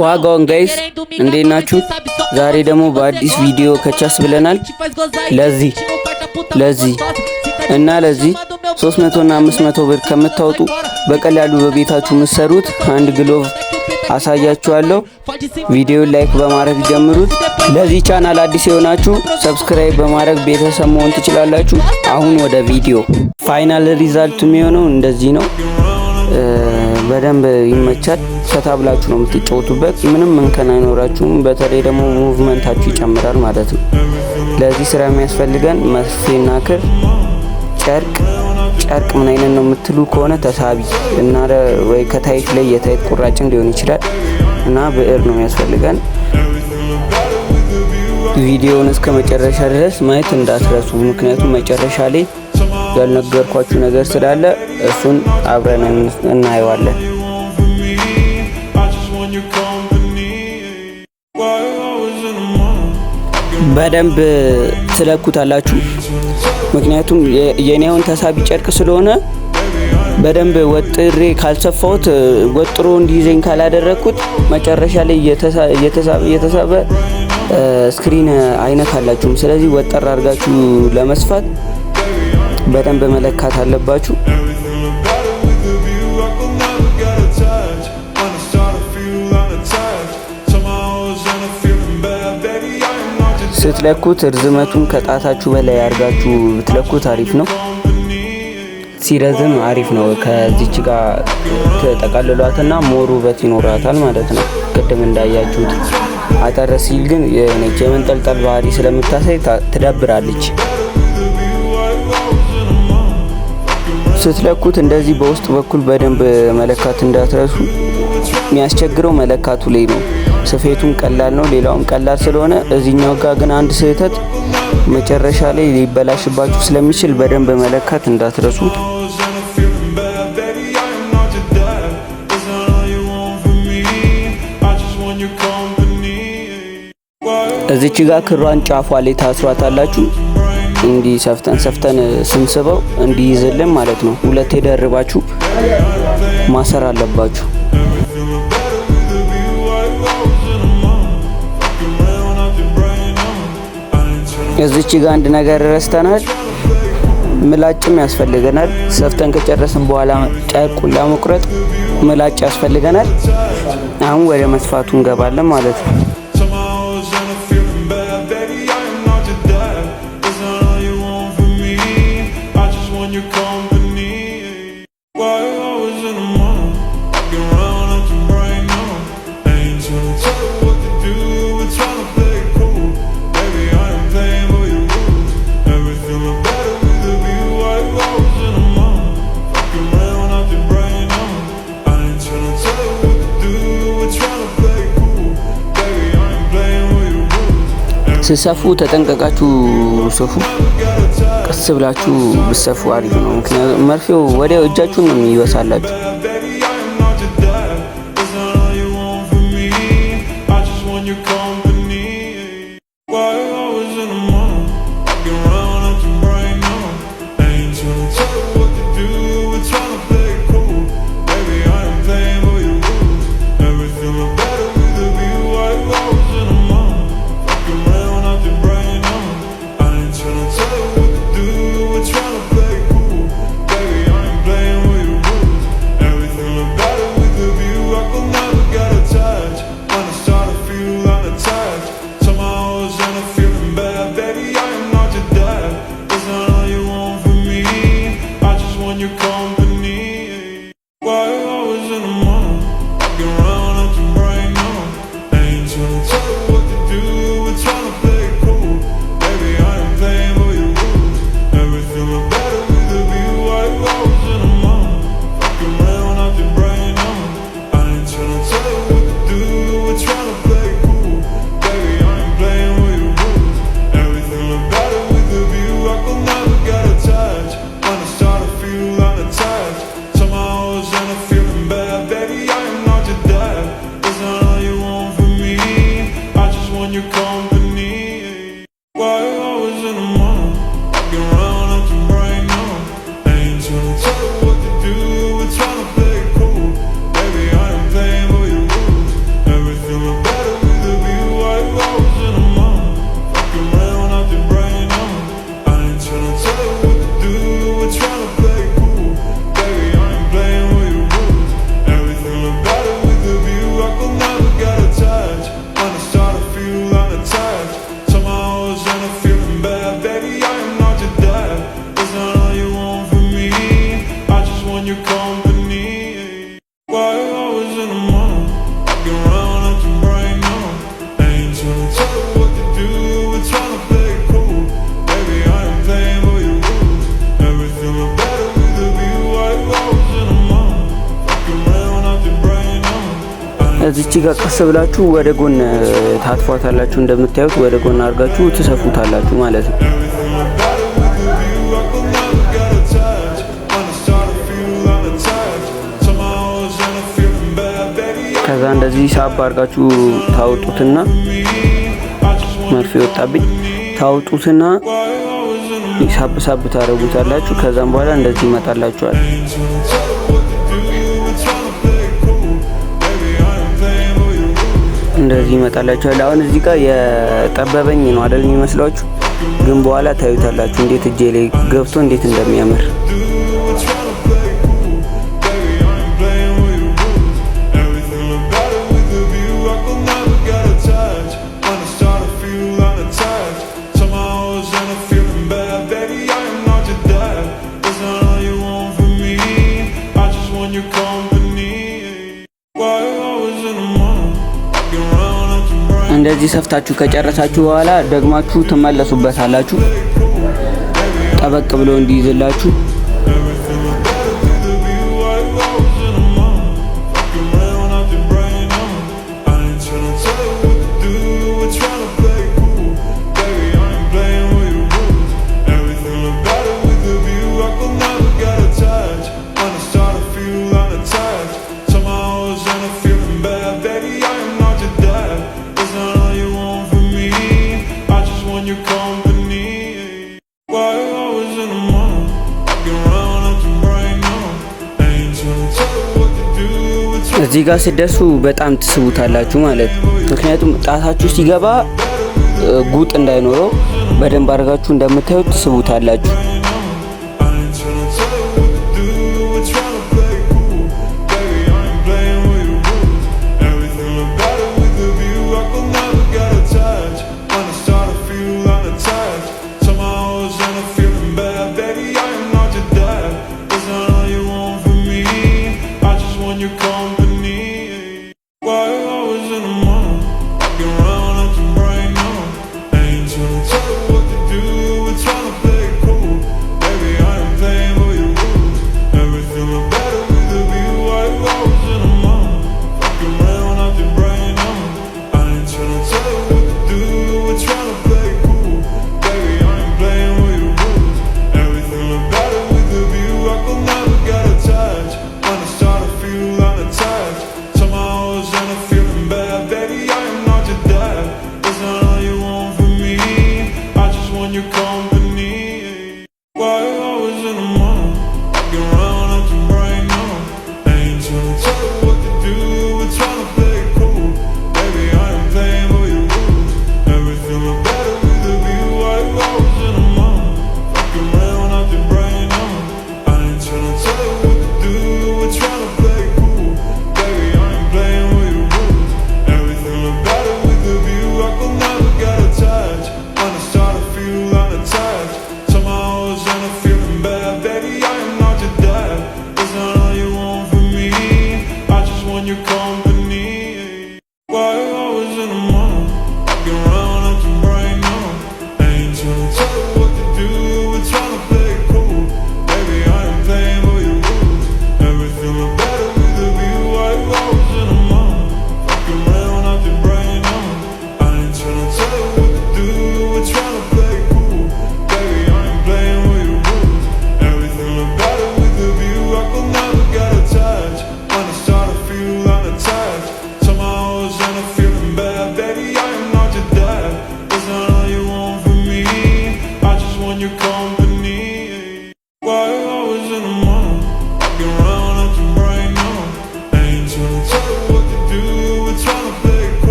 ዋጋውን ጋይስ እንዴት ናችሁ? ዛሬ ደግሞ በአዲስ ቪዲዮ ከቻስ ብለናል። ለዚህ እና ለዚህ 300 እና 500 ብር ከምታወጡ በቀላሉ በቤታችሁ የምትሰሩት አንድ ግሎቭ አሳያችኋለሁ። ቪዲዮ ላይክ በማድረግ ጀምሩት። ለዚህ ቻናል አዲስ የሆናችሁ ሰብስክራይብ በማድረግ ቤተሰብ መሆን ትችላላችሁ። አሁን ወደ ቪዲዮ። ፋይናል ሪዛልቱ የሚሆነው እንደዚህ ነው። በደንብ ይመቻል። ፈታ ብላችሁ ነው የምትጫወቱበት። ምንም እንከን አይኖራችሁም። በተለይ ደግሞ ሙቭመንታችሁ ይጨምራል ማለት ነው። ለዚህ ስራ የሚያስፈልገን መርፌና ክር፣ ጨርቅ ምን አይነት ነው የምትሉ ከሆነ ተሳቢ እና ወይ ከታይት ላይ የታይት ቁራጭም ሊሆን ይችላል እና ብዕር ነው የሚያስፈልገን። ቪዲዮውን እስከ መጨረሻ ድረስ ማየት እንዳትረሱ፣ ምክንያቱም መጨረሻ ላይ ያልነገርኳችሁ ነገር ስላለ እሱን አብረን እናየዋለን። በደንብ ትለኩታላችሁ፣ ምክንያቱም የኔውን ተሳቢ ጨርቅ ስለሆነ በደንብ ወጥሬ ካልሰፋሁት ወጥሮ እንዲይዘኝ ካላደረኩት መጨረሻ ላይ እየተሳበ ስክሪን አይነት አላችሁም። ስለዚህ ወጠር አድርጋችሁ ለመስፋት በደንብ መለካት አለባችሁ። ስትለኩት ርዝመቱን ከጣታችሁ በላይ አድርጋችሁ ብትለኩት አሪፍ ነው። ሲረዝም አሪፍ ነው። ከዚች ጋር ተጠቃልሏትና ሞር ውበት ይኖራታል ማለት ነው። ቅድም እንዳያችሁት አጠር ሲል ግን የመንጠልጠል ባህሪ ስለምታሳይ ትደብራለች። ስትለኩት እንደዚህ በውስጥ በኩል በደንብ መለካት እንዳትረሱ። የሚያስቸግረው መለካቱ ላይ ነው። ስፌቱም ቀላል ነው፣ ሌላውም ቀላል ስለሆነ እዚህኛው ጋር ግን አንድ ስህተት መጨረሻ ላይ ሊበላሽባችሁ ስለሚችል በደንብ መለካት እንዳትረሱ። እዚች ጋር ክሯን ጫፏ ላይ ታስሯታላችሁ። እንዲህ ሰፍተን ስንስበው እንዲይዝልን ማለት ነው። ሁለቴ ደርባችሁ ማሰር አለባችሁ። እዚች ጋር አንድ ነገር ረስተናል። ምላጭም ያስፈልገናል። ሰፍተን ከጨረስን በኋላ ጨርቁን ለመቁረጥ ምላጭ ያስፈልገናል። አሁን ወደ መስፋቱ እንገባለን ማለት ነው። ስሰፉ ተጠንቀቃችሁ ስፉ። ቀስ ብላችሁ ብሰፉ አሪፍ ነው። ምክንያቱም መርፌው ወዲያው እጃችሁን ነው የሚበሳላችሁ። እዚች ጋር ቀስ ብላችሁ ወደ ጎን ታጥፏታላችሁ። እንደምታዩት ወደ ጎን አድርጋችሁ ትሰፉታላችሁ ማለት ነው። ከዛ እንደዚህ ሳብ አድርጋችሁ ታውጡትና መርፌ ወጣብኝ ታውጡትና ሳብ ሳብ ታረጉታላችሁ። ከዛም በኋላ እንደዚህ ይመጣላችኋል። እንደዚህ ይመጣላችኋል። አሁን እዚህ ጋር የጠበበኝ ነው አይደል የሚመስላችሁ፣ ግን በኋላ ታዩታላችሁ እንዴት እጄ ላይ ገብቶ እንዴት እንደሚያምር። እንደዚህ ሰፍታችሁ ከጨረሳችሁ በኋላ ደግማችሁ ትመለሱበታላችሁ ጠበቅ ብሎ እንዲይዝላችሁ። እዚህ ጋር ሲደርሱ በጣም ትስቡታላችሁ ማለት ነው። ምክንያቱም ጣታችሁ ሲገባ ጉጥ እንዳይኖረው በደንብ አድርጋችሁ እንደምታዩት ትስቡታላችሁ።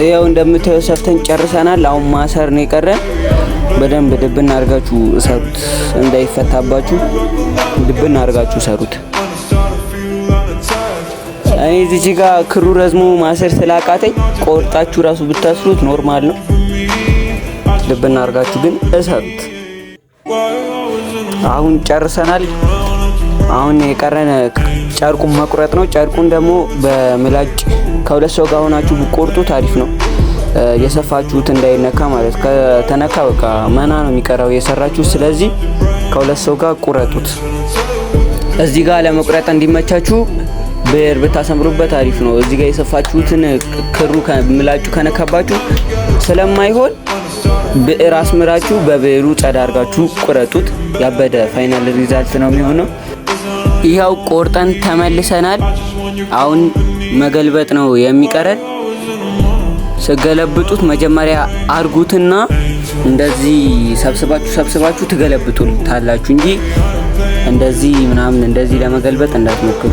ያው እንደምታዩ ሰፍተን ጨርሰናል። አሁን ማሰር ነው የቀረን። በደንብ ድብና አርጋችሁ ሰሩት፣ እንዳይፈታባችሁ ድብና አርጋችሁ ሰሩት። እኔ እዚህ ጋር ክሩ ረዝሞ ማሰር ስላቃተኝ ቆርጣችሁ ራሱ ብታስሩት ኖርማል ነው። ድብና አርጋችሁ ግን እሰሩት። አሁን ጨርሰናል። አሁን የቀረን ጨርቁን መቁረጥ ነው። ጨርቁን ደግሞ በምላጭ ከሁለት ሰው ጋር ሆናችሁ ብቆርጡት አሪፍ ነው። የሰፋችሁት እንዳይነካ ማለት ከተነካ በቃ መና ነው የሚቀረው የሰራችሁ። ስለዚህ ከሁለት ሰው ጋር ቁረጡት። እዚህ ጋር ለመቁረጥ እንዲመቻችሁ ብዕር ብታሰምሩበት አሪፍ ነው። እዚህ ጋር የሰፋችሁትን ክሩ ምላጩ ከነካባችሁ ስለማይሆን ብዕር አስምራችሁ በብዕሩ ጸዳ አድርጋችሁ ቁረጡት። ያበደ ፋይናል ሪዛልት ነው የሚሆነው። ይኸው ቆርጠን ተመልሰናል። አሁን መገልበጥ ነው የሚቀረን። ስገለብጡት መጀመሪያ አርጉትና እንደዚህ ሰብስባችሁ ትገለብጡታላችሁ እንጂ እንደዚህ ምናምን እንደዚህ ለመገልበጥ እንዳትሞክሩ።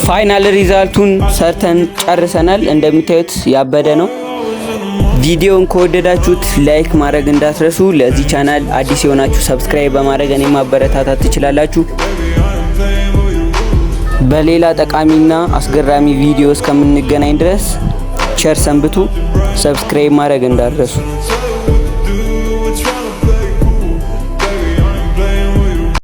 ፋይናል ሪዛልቱን ሰርተን ጨርሰናል። እንደምታዩት ያበደ ነው። ቪዲዮን ከወደዳችሁት ላይክ ማድረግ እንዳትረሱ። ለዚህ ቻናል አዲስ የሆናችሁ ሰብስክራይብ በማድረግ እኔ ማበረታታት ትችላላችሁ። በሌላ ጠቃሚና አስገራሚ ቪዲዮ እስከምንገናኝ ድረስ ቸር ሰንብቱ። ሰብስክራይብ ማድረግ እንዳትረሱ።